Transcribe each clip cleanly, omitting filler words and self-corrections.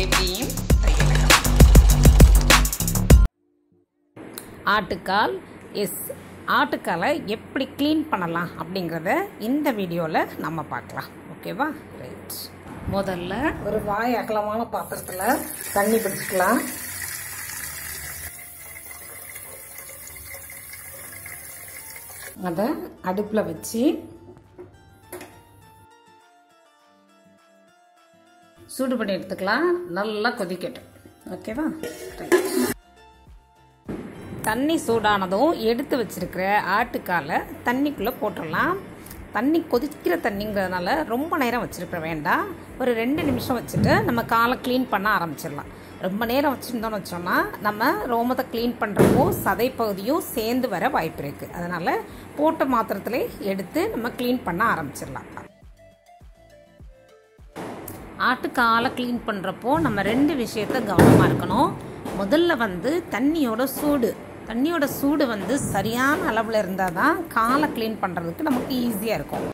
பேபியும் ஆட்டுக்கால் ஆட்டுக்காலை எப்படி க்ளீன் பண்ணலாம் அப்படிங்கிறத இந்த வீடியோவில் நம்ம பார்க்கலாம். ஓகேவா? ரைட். முதல்ல ஒரு வாய் அகலமான பாத்திரத்தில் தண்ணி பிடிச்சிக்கலாம். அதை அடுப்பில் வச்சு சூடு பண்ணி எடுத்துக்கலாம். நல்லா கொதிக்கட்டும். ஓகேவா? தண்ணி சூடானதும் எடுத்து வச்சிருக்கிற ஆட்டுக்காலை தண்ணிக்குள்ளே போட்டுடலாம். தண்ணி கொதிக்கிற தண்ணிங்கிறதுனால ரொம்ப நேரம் வச்சுருக்க வேண்டாம். ஒரு 2 நிமிஷம் வச்சுட்டு நம்ம காலை க்ளீன் பண்ண ஆரம்பிச்சிடலாம். ரொம்ப நேரம் வச்சுருந்தோம்னு வச்சோம்னா நம்ம ரோமத்தை க்ளீன் பண்ணுறப்போ சதை பகுதியும் சேர்ந்து வர வாய்ப்பு இருக்குது. அதனால் போட்ட மாத்திரத்திலே எடுத்து நம்ம க்ளீன் பண்ண ஆரம்பிச்சிடலாம். ஆட்டுக்காலை க்ளீன் பண்ணுறப்போ நம்ம 2 விஷயத்த கவனமாக இருக்கணும். முதல்ல தண்ணியோட சூடு சரியான அளவில் இருந்தால் தான் காலை க்ளீன் பண்ணுறதுக்கு நமக்கு ஈஸியாக இருக்கும்.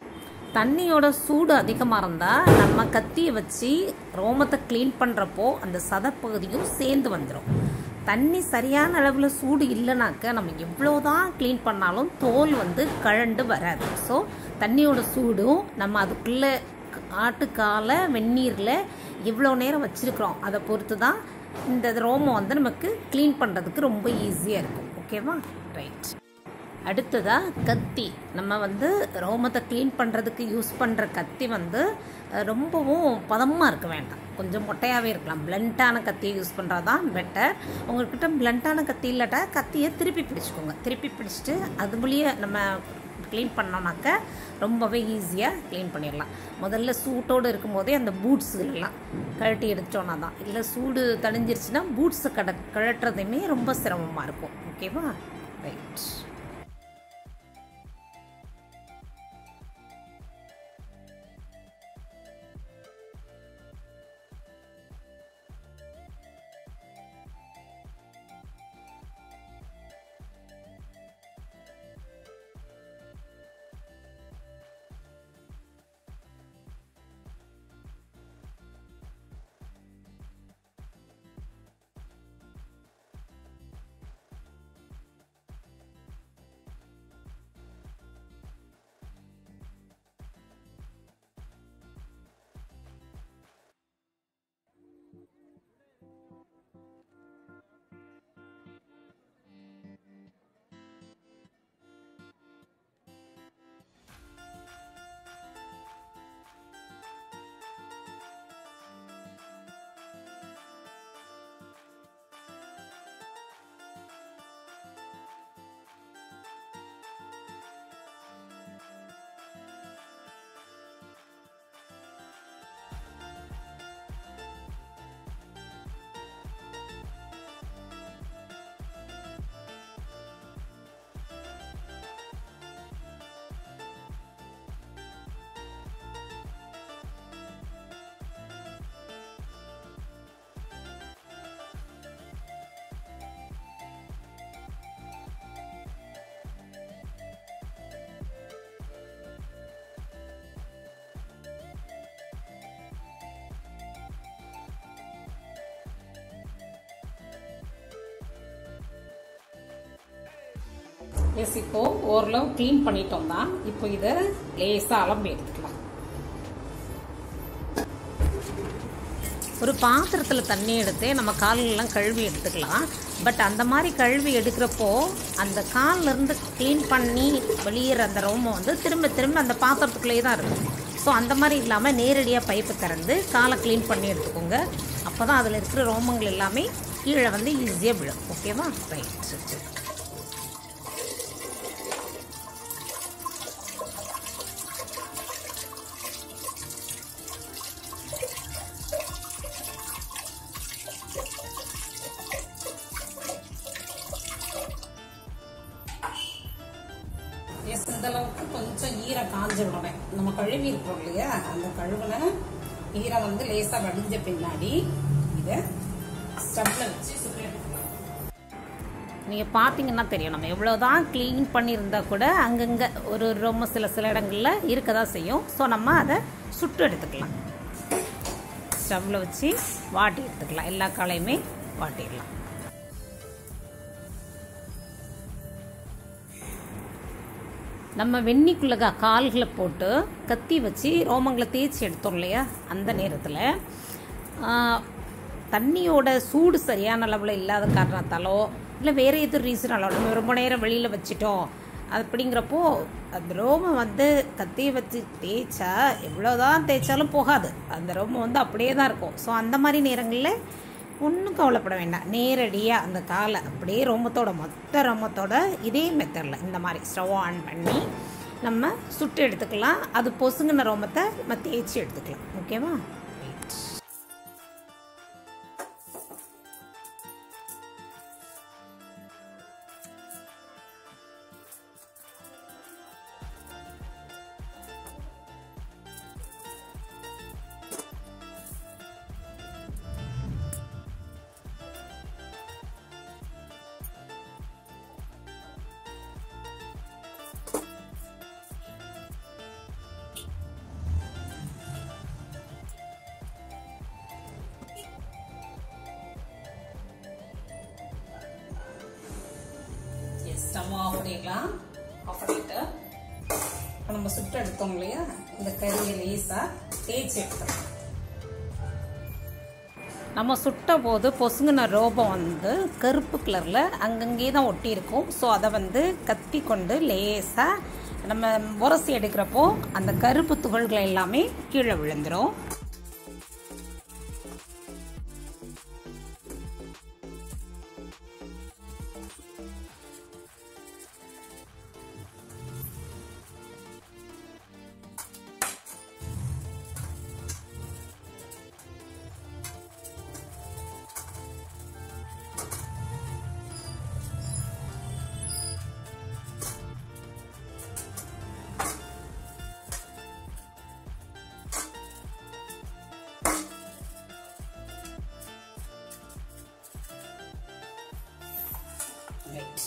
தண்ணியோட சூடு அதிகமாக இருந்தால் நம்ம கத்தியை வச்சு ரோமத்தை க்ளீன் பண்ணுறப்போ அந்த சதைப்பகுதியும் சேர்ந்து வந்துடும். தண்ணி சரியான அளவில் சூடு இல்லைனாக்க நம்ம எவ்வளோதான் க்ளீன் பண்ணாலும் தோல் கழண்டு வராது. ஸோ தண்ணியோட சூடும் நம்ம அதுக்குள்ளே ஆட்டுக்காலை வெந்நீரில் எவ்வளோ நேரம் வச்சுருக்கிறோம் அதை பொறுத்து தான் இந்த ரோமம் நமக்கு க்ளீன் பண்ணுறதுக்கு ரொம்ப ஈஸியாக இருக்கும். ஓகேவா? ரைட். அடுத்ததாக கத்தி. நம்ம ரோமத்தை க்ளீன் பண்ணுறதுக்கு யூஸ் பண்ணுற கத்தி ரொம்பவும் பதமாக இருக்க வேண்டாம். கொஞ்சம் மொட்டையாகவே இருக்கலாம். பிளண்ட்டான கத்தியை யூஸ் பண்ணுறது தான் பெட்டர். உங்கள்கிட்ட பிளண்ட்டான கத்தி இல்லாட்டா கத்தியை திருப்பி பிடிச்சிக்கோங்க. திருப்பி பிடிச்சிட்டு அதுக்குள்ளேயே நம்ம க்ளீன் பண்ணோம்னாக்க ரொம்பவே ஈஸியாக க்ளீன் பண்ணிடலாம். முதல்ல சூட்டோடு இருக்கும்போதே அந்த பூட்ஸுலாம் கழட்டி எடுத்தோன்னா தான். இல்லை சூடு தணிஞ்சிருச்சுன்னா பூட்ஸை கழட்டுறதுமே ரொம்ப சிரமமாக இருக்கும். ஓகேவா? ரைட். இப்போ ஓரளவு க்ளீன் பண்ணிட்டோம் தான். இப்போ இதை லேசாக அலம்பி எடுத்துக்கலாம். ஒரு பாத்திரத்தில் தண்ணி எடுத்து நம்ம காலெல்லாம் கழுவி எடுத்துக்கலாம். பட் அந்த மாதிரி கழுவி எடுக்கிறப்போ அந்த காலிலேருந்து க்ளீன் பண்ணி வெளியேற அந்த ரோமம் திரும்ப திரும்ப அந்த பாத்திரத்துக்குள்ளேயே தான் இருக்கும். ஸோ அந்த மாதிரி இல்லாமல் நேரடியாக பைப்பை திறந்து காலை க்ளீன் பண்ணி எடுத்துக்கோங்க. அப்போ தான் அதில் இருக்கிற ரோமங்கள் எல்லாமே கீழே ஈஸியாக விழும். ஓகேவா? ரைட். இந்த அளவுக்கு கொஞ்சம் ஈரம் காஞ்ச உடனே நம்ம கழுவி இருக்கோம் இல்லையா, அந்த கழுவுன ஈரம் லேசா வடிஞ்ச பின்னாடி இதை ஸ்டவ்ல வச்சு சுற்றி எடுத்துக்கலாம். நீங்கள் பார்த்தீங்கன்னா தெரியும், நம்ம எவ்வளோதான் க்ளீன் பண்ணியிருந்தா கூட அங்கங்கே ஒரு சில இடங்களில் இருக்க தான் செய்யும். ஸோ நம்ம அதை சுட்டு எடுத்துக்கலாம். ஸ்டவ்வில் வச்சு வாட்டி எடுத்துக்கலாம். எல்லா காலையுமே வாட்டிடலாம். நம்ம வெந்நிக்குள்ள கால்களை போட்டு கத்தி வச்சு ரோமங்களை தேய்ச்சி எடுத்தோம் இல்லையா, அந்த நேரத்தில் தண்ணியோட சூடு சரியான அளவில் இல்லாத காரணத்தாலோ இல்லை வேறு எது ரீசனாலோ நம்ம ரொம்ப நேரம் வெளியில் வச்சிட்டோம் அப்படிங்கிறப்போ அந்த ரோமம் வந்து கத்தியை வச்சு தேய்ச்சா எவ்வளோதான் தேய்ச்சாலும் போகாது. அந்த ரோமம் அப்படியே தான் இருக்கும். ஸோ அந்த மாதிரி நேரங்களில் ஒன்றும் கவலைப்பட வேண்டாம். நேரடியாக அந்த காலை அப்படியே மொத்த ரோமத்தோட இதே மெத்தடில் இந்த மாதிரி ஸ்டவ் ஆன் பண்ணி நம்ம சுட்டு எடுத்துக்கலாம். அது பொசுங்கின ரோமத்தை நம்ம தேய்ச்சி எடுத்துக்கலாம். ஓகேவா? ஸ்டவ் ஆஃப் பண்ணிக்கலாம். ஆஃப் பண்ணிட்டு நம்ம சுட்டு எடுத்தோம் இல்லையா, இந்த கறியை லேசாக தேய்ச்சி எடுத்துக்கலாம். நம்ம சுட்ட போது பொசுங்கின ரோபம் வந்து கருப்பு கலரில் அங்கங்கே தான் ஒட்டி இருக்கும். ஸோ அதை வந்து கத்தி கொண்டு லேசாக நம்ம உரசி எடுக்கிறப்போ அந்த கருப்பு துகள்கள் எல்லாமே கீழே விழுந்துடும்.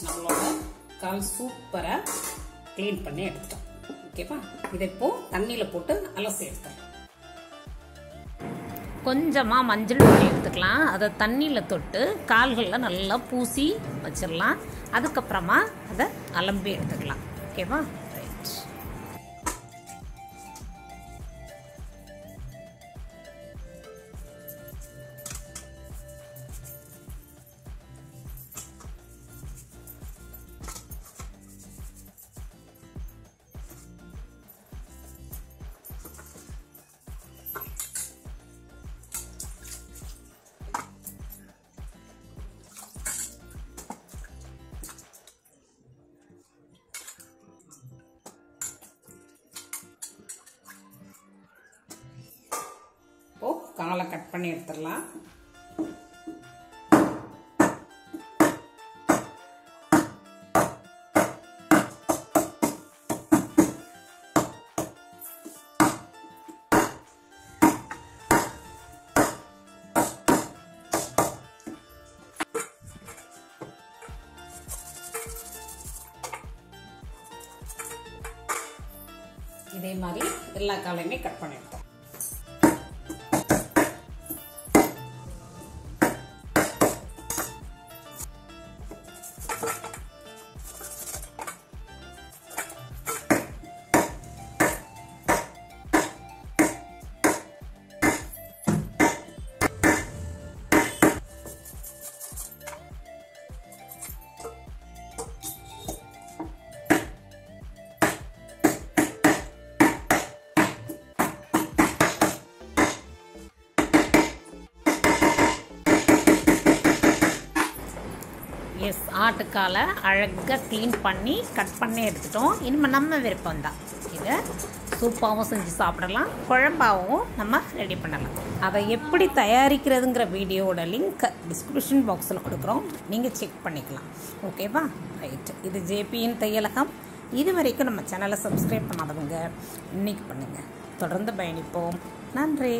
நம்மளோட கால் சூப்பராக க்ளீன் பண்ணி எடுத்துட்டோம். ஓகேவா? இதை இப்போ தண்ணியில் போட்டு அலசி எடுத்துக்கலாம். கொஞ்சமாக மஞ்சள் பொடி எடுத்துக்கலாம். அதை தண்ணியில் தொட்டு கால்களில் நல்லா பூசி வச்சிடலாம். அதுக்கப்புறமா அதை அலம்பி எடுத்துக்கலாம். ஓகேவா? ரைட். காலை கட் பண்ணி எடுத்துடலாம். இதே மாதிரி எல்லா காலையுமே கட் பண்ணி எடுத்தோம். எஸ், ஆட்டுக்காலை அழகாக க்ளீன் பண்ணி கட் பண்ணி எடுத்துட்டோம். இனிமேல் நம்ம விருப்பம் தான். இதை சூப்பாகவும் செஞ்சு சாப்பிடலாம், குழம்பாகவும் நம்ம ரெடி பண்ணலாம். அதை எப்படி தயாரிக்கிறதுங்கிற வீடியோட லிங்க் டிஸ்கிரிப்ஷன் பாக்ஸில் கொடுக்குறோம், நீங்கள் செக் பண்ணிக்கலாம். ஓகேவா? ரைட். இது ஜேபியின் தையலகம். இது வரைக்கும் நம்ம சேனலை சப்ஸ்கிரைப் பண்ணாதவங்க இன்றைக்கி பண்ணுங்கள். தொடர்ந்து பயணிப்போம். நன்றி.